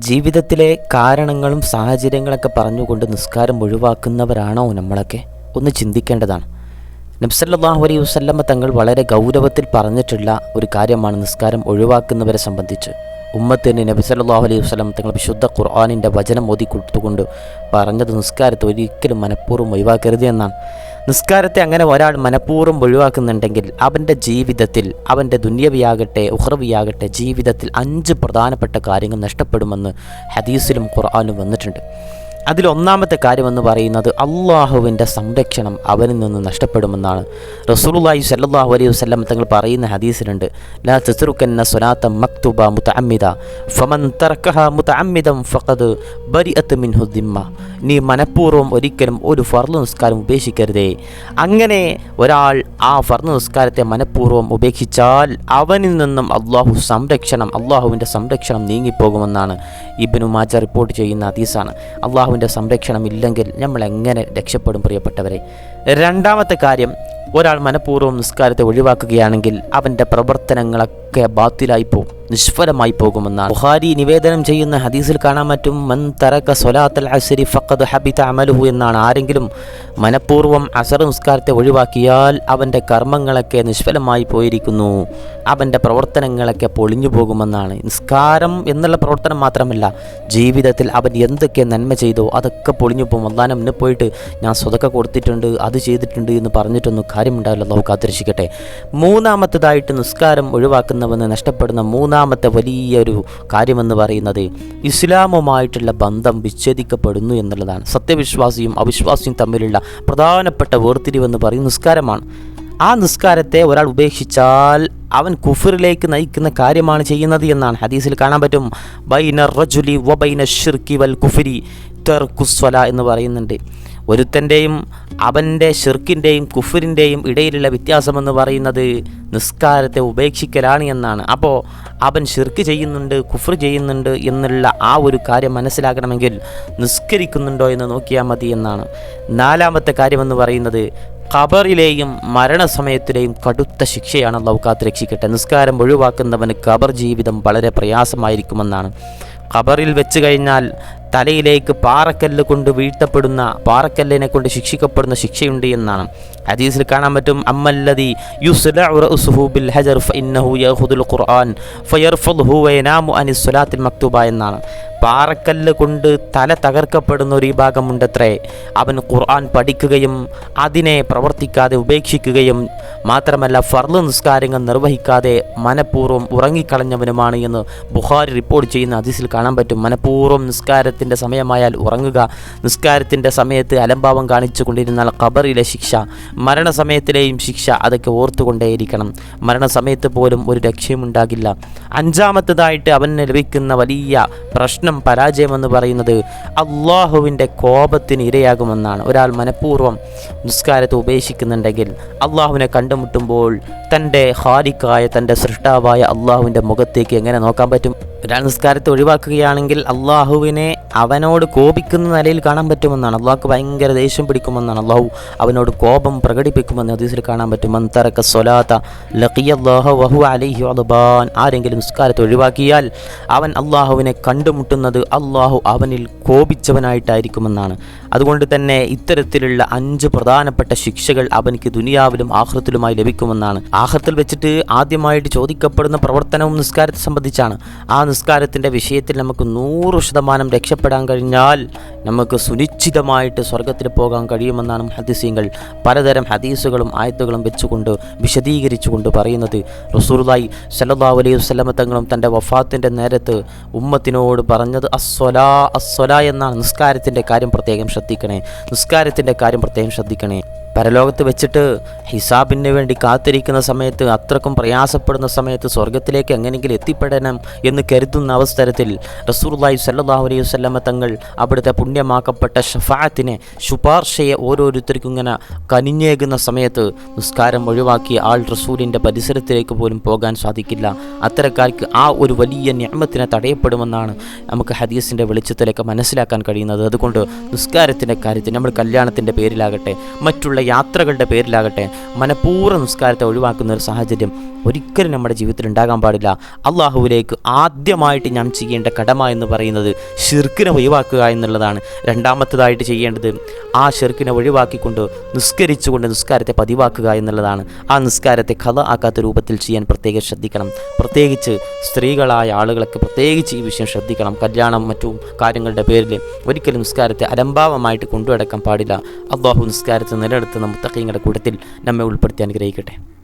ജീവിതത്തിലെ കാരണങ്ങളും സാഹചര്യങ്ങളൊക്കെ പറഞ്ഞുകൊണ്ട് നിസ്കാരം ഒഴിവാക്കുന്നവരാണോ നമ്മളൊക്കെ? ഒന്ന് ചിന്തിക്കേണ്ടതാണ്. നബി സല്ലല്ലാഹു അലൈഹി വസല്ലമ തങ്ങൾ വളരെ ഗൗരവത്തിൽ പറഞ്ഞിട്ടുള്ള ഒരു കാര്യമാണ് നിസ്കാരം ഒഴിവാക്കുന്നവരെ സംബന്ധിച്ച്. ഉമ്മത്തിന് നബി സല്ലല്ലാഹു അലൈഹി വസല്ലം തങ്ങൾ വിശുദ്ധ ഖുർആനിൻ്റെ വചനം ഓതി കൊടുത്തുകൊണ്ട് പറഞ്ഞത് നിസ്കാരത്തെ ഒരിക്കലും മനഃപൂർവ്വം ഒഴിവാക്കരുത് എന്നാണ്. നിസ്കാരത്തെ അങ്ങനെ ഒരാൾ മനഃപൂർവ്വം ഒഴിവാക്കുന്നുണ്ടെങ്കിൽ അവൻ്റെ ജീവിതത്തിൽ, അവൻ്റെ ദുന്യവിയാകട്ടെ ഉഖ്റവിയാകട്ടെ, ജീവിതത്തിൽ 5 പ്രധാനപ്പെട്ട കാര്യങ്ങൾ നഷ്ടപ്പെടുമെന്ന് ഹദീസിലും ഖുർആനിലും വന്നിട്ടുണ്ട്. അതിലൊന്നാമത്തെ കാര്യമെന്ന് പറയുന്നത് അള്ളാഹുവിൻ്റെ സംരക്ഷണം അവനിൽ നിന്ന് നഷ്ടപ്പെടുമെന്നാണ്. റസൂലുള്ളാഹി സ്വല്ലല്ലാഹു അലൈഹി വസല്ലം തങ്ങൾ പറയുന്ന ഹദീസിലുണ്ട്, ലാ തസ്റുകന്ന സ്വലാത്ത മക്തുബ മുതഅമ്മിദ ഫമൻ തറക്കഹ മുതഅമ്മിദൻ ഫഖദ് ബരിഅത മിൻഹു ദിമ്മ. നീ മനഃപൂർവ്വം ഒരിക്കലും ഒരു ഫർള് നിസ്കാരം ഉപേക്ഷിക്കരുതേ. അങ്ങനെ ഒരാൾ ആ ഫർള് നിസ്കാരത്തെ മനഃപൂർവ്വം ഉപേക്ഷിച്ചാൽ അവനിൽ നിന്നും അള്ളാഹുവിൻ്റെ സംരക്ഷണം നീങ്ങിപ്പോകുമെന്നാണ് ഇബ്നു മാജ റിപ്പോർട്ട് ചെയ്യുന്ന ഹദീസാണ്. അള്ളാഹുവിൻ്റെ സംരക്ഷണം ഇല്ലെങ്കിൽ നമ്മൾ എങ്ങനെ രക്ഷപ്പെടും പ്രിയപ്പെട്ടവരെ? രണ്ടാമത്തെ കാര്യം, ഒരാൾ മനഃപൂർവ്വം നിസ്കാരത്തെ ഒഴിവാക്കുകയാണെങ്കിൽ അവൻ്റെ പ്രവർത്തനങ്ങളൊക്കെ ബാത്തിലായി പോകും, നിഷ്ഫലമായി പോകുമെന്നാണ്. ബുഖാരി നിവേദനം ചെയ്യുന്ന ഹദീസിൽ കാണാൻ പറ്റും, മൻ തറക സ്വലാത്തൽ അസ്രി ഫഖദ് ഹബിത അമലുഹു എന്നാണ്. ആരെങ്കിലും മനഃപൂർവ്വം അസർ നിസ്കാരത്തെ ഒഴിവാക്കിയാൽ അവൻ്റെ കർമ്മങ്ങളൊക്കെ നിഷ്ഫലമായി പോയിരിക്കുന്നു, അവൻ്റെ പ്രവർത്തനങ്ങളൊക്കെ പൊളിഞ്ഞു പോകുമെന്നാണ്. നിസ്കാരം എന്നുള്ള പ്രവർത്തനം മാത്രമല്ല, ജീവിതത്തിൽ അവൻ എന്തൊക്കെ നന്മ ചെയ്തോ അതൊക്കെ പൊളിഞ്ഞു പോകും. അല്ലാതെ മുന്നേ പോയിട്ട് ഞാൻ സ്വതക്ക കൊടുത്തിട്ടുണ്ട്, അത് ചെയ്തിട്ടുണ്ട് എന്ന് പറഞ്ഞിട്ടൊന്നും കാര്യമുണ്ടാവില്ല. അല്ലാഹു കാത്തിരക്ഷിക്കട്ടെ. മൂന്നാമത്തേതായിട്ട് നിസ്കാരം ഒഴിവാക്കുന്നവന് നഷ്ടപ്പെടുന്ന മൂന്നാമത്തെ വലിയൊരു കാര്യമെന്ന് പറയുന്നത് ഇസ്ലാമുമായിട്ടുള്ള ബന്ധം വിച്ഛേദിക്കപ്പെടുന്നു എന്നുള്ളതാണ്. സത്യവിശ്വാസിയും അവിശ്വാസിയും തമ്മിലുള്ള പ്രധാനപ്പെട്ട വേർതിരിവെന്ന് പറയുന്ന നിസ്കാരമാണ്. ആ നിസ്കാരത്തെ ഒരാൾ ഉപേക്ഷിച്ചാൽ അവൻ കുഫറിലേക്ക് നയിക്കുന്ന കാര്യമാണ് ചെയ്യുന്നത് എന്നാണ് ഹദീസിൽ കാണാൻ പറ്റും. ബൈന റജുലി വബൈന ശിർക്കി വൽ കുഫരി തർക്കുസ്വല എന്ന് പറയുന്നുണ്ട്. ഒരുത്തൻ്റെയും അവൻ്റെ ഷിർക്കിൻ്റെയും കുഫറിൻ്റെയും ഇടയിലുള്ള വ്യത്യാസമെന്ന് പറയുന്നത് നിസ്കാരത്തെ ഉപേക്ഷിക്കലാണ് എന്നാണ്. അപ്പോൾ അവൻ ഷിർക്ക് ചെയ്യുന്നുണ്ട്, കുഫർ ചെയ്യുന്നുണ്ട് എന്നുള്ള ആ ഒരു കാര്യം മനസ്സിലാക്കണമെങ്കിൽ നിസ്കരിക്കുന്നുണ്ടോ എന്ന് നോക്കിയാൽ മതി എന്നാണ്. നാലാമത്തെ കാര്യമെന്ന് പറയുന്നത് ഖബറിലെയും മരണസമയത്തിലെയും കടുത്ത ശിക്ഷയാണ്. അല്ലാഹു കാത്തുരക്ഷിക്കട്ടെ. നിസ്കാരം ഒഴിവാക്കുന്നവന് ഖബർ ജീവിതം വളരെ പ്രയാസമായിരിക്കുമെന്നാണ്. ഖബറിൽ വെച്ച് കഴിഞ്ഞാൽ തലയിലേക്ക് പാറക്കല്ല് കൊണ്ട് വീഴ്ത്തപ്പെടുന്ന, പാറക്കല്ലിനെ കൊണ്ട് ശിക്ഷിക്കപ്പെടുന്ന ശിക്ഷയുണ്ട് എന്നാണ് ഹദീസിൽ കാണാൻ പറ്റും. അമ്മല്ലദി യുസ്ലഉ റഅസുഹു ബിൽ ഹജർ ഫഇന്നഹു യഖുദുൽ ഖുർആൻ ഫയർഫദുഹു വയനാമു അനിസ് സ്വലാത്തിൽ മക്തുബ എന്നാണ്. പാറക്കല്ല് കൊണ്ട് തല തകർക്കപ്പെടുന്ന ഒരു വിഭാഗമുണ്ടത്രേ. അവൻ ഖുർആൻ പഠിക്കുകയും അതിനെ പ്രവർത്തിക്കാതെ ഉപേക്ഷിക്കുകയും മാത്രമല്ല ഫർള് നിസ്കാരങ്ങൾ നിർവഹിക്കാതെ മനഃപൂർവ്വം ഉറങ്ങിക്കളഞ്ഞവനുമാണ് എന്ന് ബുഖാരി റിപ്പോർട്ട് ചെയ്യുന്ന ഹദീസിൽ കാണാൻ പറ്റും. മനഃപൂർവ്വം നിസ്കാരത്തിൻ്റെ സമയമായാൽ ഉറങ്ങുക, നിസ്കാരത്തിൻ്റെ സമയത്ത് അലംഭാവം കാണിച്ചു കൊണ്ടിരുന്നാൽ ഖബറിലെ ശിക്ഷ, മരണസമയത്തിലെയും ശിക്ഷ, അതൊക്കെ ഓർത്തുകൊണ്ടേയിരിക്കണം. മരണസമയത്ത് പോലും ഒരു രക്ഷയുമുണ്ടാകില്ല. അഞ്ചാമത്തേതായിട്ട് അവന് ലഭിക്കുന്ന വലിയ പ്രശ്നം, പരാജയമെന്ന് പറയുന്നത് അള്ളാഹുവിൻ്റെ കോപത്തിന് ഇരയാകുമെന്നാണ്. ഒരാൾ മനഃപൂർവ്വം നിസ്കാരത്തെ ഉപേക്ഷിക്കുന്നുണ്ടെങ്കിൽ അള്ളാഹുവിനെ കണ്ടുമുട്ടുമ്പോൾ തൻ്റെ ഖാലിഖായ, തൻ്റെ സൃഷ്ടാവായ അള്ളാഹുവിൻ്റെ മുഖത്തേക്ക് എങ്ങനെ നോക്കാൻ പറ്റും? ഒരാൾ നിസ്കാരത്തെ ഒഴിവാക്കുകയാണെങ്കിൽ അള്ളാഹുവിനെ അവനോട് കോപിക്കുന്ന നിലയിൽ കാണാൻ പറ്റുമെന്നാണ്. അള്ളാഹുക്ക് ഭയങ്കര ദേഷ്യം പിടിക്കുമെന്നാണ്. അള്ളാഹു അവനോട് കോപം പ്രകടിപ്പിക്കുമെന്ന് ഹദീസിൽ കാണാൻ പറ്റും. മൻ തറക സ്വലാത്ത ലഖിയല്ലാഹ വഹുവ അലൈഹി ഗളബാൻ. ആരെങ്കിലും നിസ്കാരത്തെ ഒഴിവാക്കിയാൽ അവൻ അള്ളാഹുവിനെ കണ്ടുമുട്ടുന്നത് അള്ളാഹു അവനിൽ കോപിച്ചവനായിട്ടായിരിക്കുമെന്നാണ്. അതുകൊണ്ട് തന്നെ ഇത്തരത്തിലുള്ള 5 പ്രധാനപ്പെട്ട ശിക്ഷകൾ അവനിക്ക് ദുനിയാവിലും ആഖിറത്തിലുമായി ലഭിക്കുമെന്നാണ്. ആഖിറത്തിൽ വെച്ചിട്ട് ആദ്യമായിട്ട് ചോദിക്കപ്പെടുന്ന പ്രവർത്തനവും നിസ്കാരത്തെ സംബന്ധിച്ചാണ്. ആ നിസ്കാരത്തിൻ്റെ വിഷയത്തിൽ നമുക്ക് 100% രക്ഷപ്പെടാൻ കഴിഞ്ഞാൽ നമുക്ക് സുനിശ്ചിതമായിട്ട് സ്വർഗത്തിൽ പോകാൻ കഴിയുമെന്നാണ് ഹദീസുകൾ പലതരം ഹദീസുകളും ആയത്തുകളും വെച്ചുകൊണ്ട് വിശദീകരിച്ചുകൊണ്ട് പറയുന്നത്. റസൂലുള്ളാഹി സ്വല്ലല്ലാഹു അലൈഹി വസല്ലം തങ്ങളും തൻ്റെ വഫാത്തിൻ്റെ നേരത്ത് ഉമ്മത്തിനോട് പറഞ്ഞത് അസ്സലാ എന്നാണ്. നിസ്കാരത്തിൻ്റെ കാര്യം പ്രത്യേകം ശ്രദ്ധിക്കണേ, നിസ്കാരത്തിൻ്റെ കാര്യം പ്രത്യേകം ശ്രദ്ധിക്കണേ. പരലോകത്ത് വെച്ചിട്ട് ഹിസാബിന് വേണ്ടി കാത്തിരിക്കുന്ന സമയത്ത്, അത്രക്കും പ്രയാസപ്പെടുന്ന സമയത്ത് സ്വർഗത്തിലേക്ക് എങ്ങനെയെങ്കിലും എത്തിപ്പെടണം എന്ന് കരുതുന്ന അവസരത്തിൽ റസൂലുള്ളാഹി സ്വല്ലല്ലാഹു അലൈഹി വസല്ലമ തങ്ങൾ അവിടുത്തെ പുണ്യമാക്കപ്പെട്ട ഷഫാഅത്തിനെ, ശുപാർശയെ ഓരോരുത്തർക്കും ഇങ്ങനെ കനിഞ്ഞേകുന്ന സമയത്ത് നിസ്കാരം ഒഴിവാക്കിയ ആൾ റസൂലിൻ്റെ പരിസരത്തിലേക്ക് പോലും പോകാൻ സാധിക്കില്ല. അത്തരക്കാർക്ക് ആ ഒരു വലിയ നിഅമത്തിനെ തടയപ്പെടുമെന്നാണ് നമുക്ക് ഹദീസിൻ്റെ വെളിച്ചത്തിലേക്ക് മനസ്സിലാക്കാൻ കഴിയുന്നത്. അതുകൊണ്ട് നിസ്കാരത്തിൻ്റെ കാര്യത്തിൽ നമ്മൾ കല്യാണത്തിൻ്റെ പേരിലാകട്ടെ, മറ്റുള്ള യാത്രകളുടെ പേരിലാകട്ടെ മനഃപൂർവ്വം നിസ്കാരത്തെ ഒഴിവാക്കുന്ന ഒരു സാഹചര്യം ഒരിക്കലും നമ്മുടെ ജീവിതത്തിൽ ഉണ്ടാകാൻ പാടില്ല. അള്ളാഹുവിലേക്ക് ആദ്യമായിട്ട് ഞാൻ ചെയ്യേണ്ട കടമ എന്ന് പറയുന്നത് ഷിർക്കിനെ ഒഴിവാക്കുക എന്നുള്ളതാണ്. രണ്ടാമത്തേതായിട്ട് ചെയ്യേണ്ടത് ആ ഷിർക്കിനെ ഒഴിവാക്കിക്കൊണ്ട് നിസ്കരിച്ചുകൊണ്ട് നിസ്കാരത്തെ പതിവാക്കുക എന്നുള്ളതാണ്. ആ നിസ്കാരത്തെ ഖള ആക്കാത്ത രൂപത്തിൽ ചെയ്യാൻ പ്രത്യേകം ശ്രദ്ധിക്കണം. പ്രത്യേകിച്ച് സ്ത്രീകളായ ആളുകളൊക്കെ പ്രത്യേകിച്ച് ഈ വിഷയം ശ്രദ്ധിക്കണം. കല്യാണം മറ്റു കാര്യങ്ങളുടെ പേരിൽ ഒരിക്കലും നിസ്കാരത്തെ അലംഭാവമായിട്ട് കൊണ്ടുനടക്കാൻ പാടില്ല. അള്ളാഹു നിസ്കാരത്തെ നിലനിർത്തുന്ന മുത്തഖീങ്ങളുടെ കൂട്ടത്തിൽ നമ്മെ ഉൾപ്പെടുത്തി അനുഗ്രഹിക്കട്ടെ.